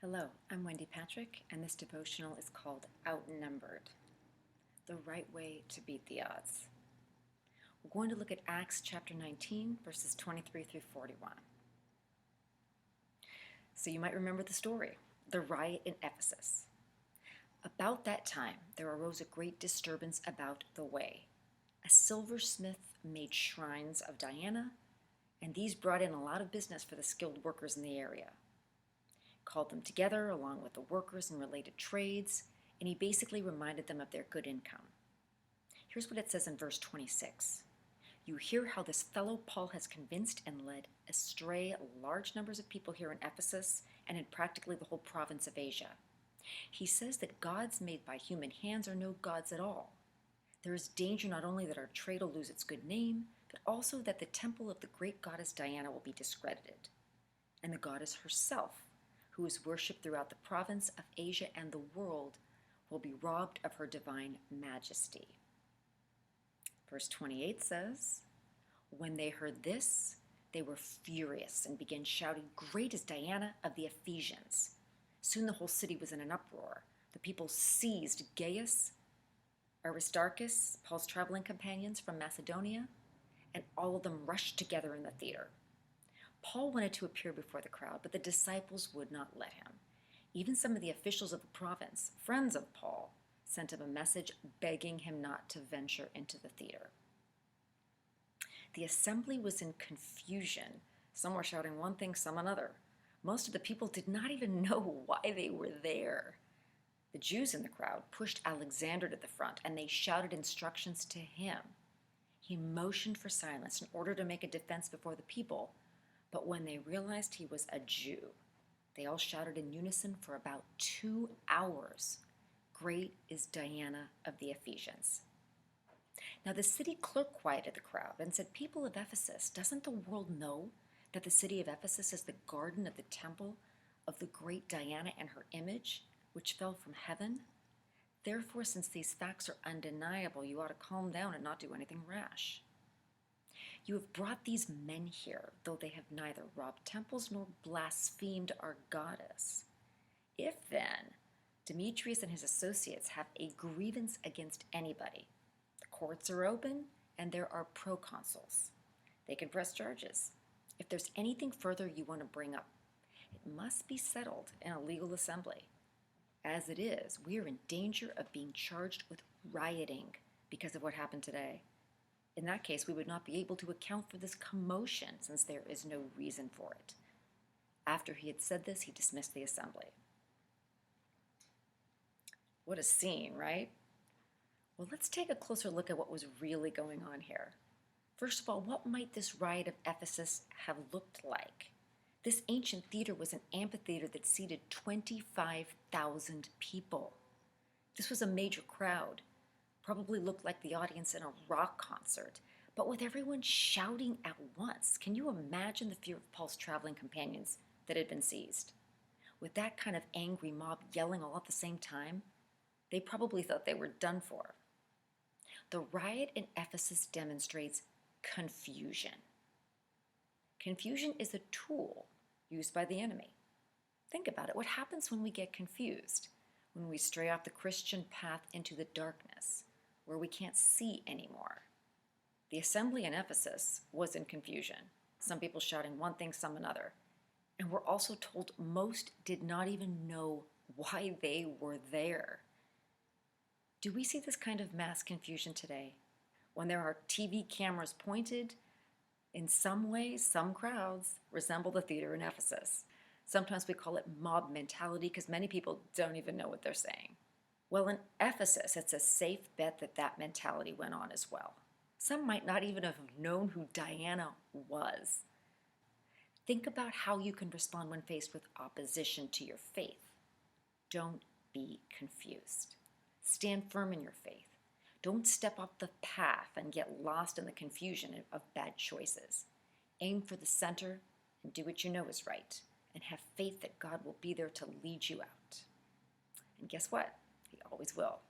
Hello, I'm Wendy Patrick, and this devotional is called Outnumbered, the right way to beat the odds. We're going to look at Acts chapter 19, verses 23 through 41. So you might remember the story, the riot in Ephesus. About that time, there arose a great disturbance about the way. A silversmith made shrines of Diana, and these brought in a lot of business for the skilled workers in the area. Called them together along with the workers in related trades, and he basically reminded them of their good income. Here's what it says in verse 26. You hear how this fellow Paul has convinced and led astray large numbers of people here in Ephesus and in practically the whole province of Asia. He says that gods made by human hands are no gods at all. There is danger not only that our trade will lose its good name, but also that the temple of the great goddess Diana will be discredited. And the goddess herself, who is worshipped throughout the province of Asia and the world, will be robbed of her divine majesty. Verse 28 says, when they heard this, they were furious and began shouting, "Great is Diana of the Ephesians." Soon the whole city was in an uproar. The people seized Gaius, Aristarchus, Paul's traveling companions from Macedonia, and all of them rushed together in the theater. Paul wanted to appear before the crowd, but the disciples would not let him. Even some of the officials of the province, friends of Paul, sent him a message begging him not to venture into the theater. The assembly was in confusion. Some were shouting one thing, some another. Most of the people did not even know why they were there. The Jews in the crowd pushed Alexander to the front, and they shouted instructions to him. He motioned for silence in order to make a defense before the people, but when they realized he was a Jew, they all shouted in unison for about 2 hours, "Great is Diana of the Ephesians." Now the city clerk quieted the crowd and said, "People of Ephesus, doesn't the world know that the city of Ephesus is the garden of the temple of the great Diana and her image, which fell from heaven? Therefore, since these facts are undeniable, you ought to calm down and not do anything rash. You have brought these men here, though they have neither robbed temples nor blasphemed our goddess. If then Demetrius and his associates have a grievance against anybody, the courts are open and there are proconsuls. They can press charges. If there's anything further you want to bring up, it must be settled in a legal assembly. As it is, we are in danger of being charged with rioting because of what happened today. In that case, we would not be able to account for this commotion since there is no reason for it." After he had said this, he dismissed the assembly. What a scene, right? Well, let's take a closer look at what was really going on here. First of all, what might this riot of Ephesus have looked like? This ancient theater was an amphitheater that seated 25,000 people. This was a major crowd. Probably looked like the audience in a rock concert, but with everyone shouting at once. Can you imagine the fear of Paul's traveling companions that had been seized? With that kind of angry mob yelling all at the same time, they probably thought they were done for. The riot in Ephesus demonstrates confusion. Confusion is a tool used by the enemy. Think about it. What happens when we get confused? When we stray off the Christian path into the darkness, where we can't see anymore. The assembly in Ephesus was in confusion. Some people shouting one thing, some another. And we're also told most did not even know why they were there. Do we see this kind of mass confusion today? When there are TV cameras pointed, in some ways, some crowds resemble the theater in Ephesus. Sometimes we call it mob mentality because many people don't even know what they're saying. Well, in Ephesus, it's a safe bet that that mentality went on as well. Some might not even have known who Diana was. Think about how you can respond when faced with opposition to your faith. Don't be confused. Stand firm in your faith. Don't step off the path and get lost in the confusion of bad choices. Aim for the center and do what you know is right, and have faith that God will be there to lead you out. And guess what? He always will.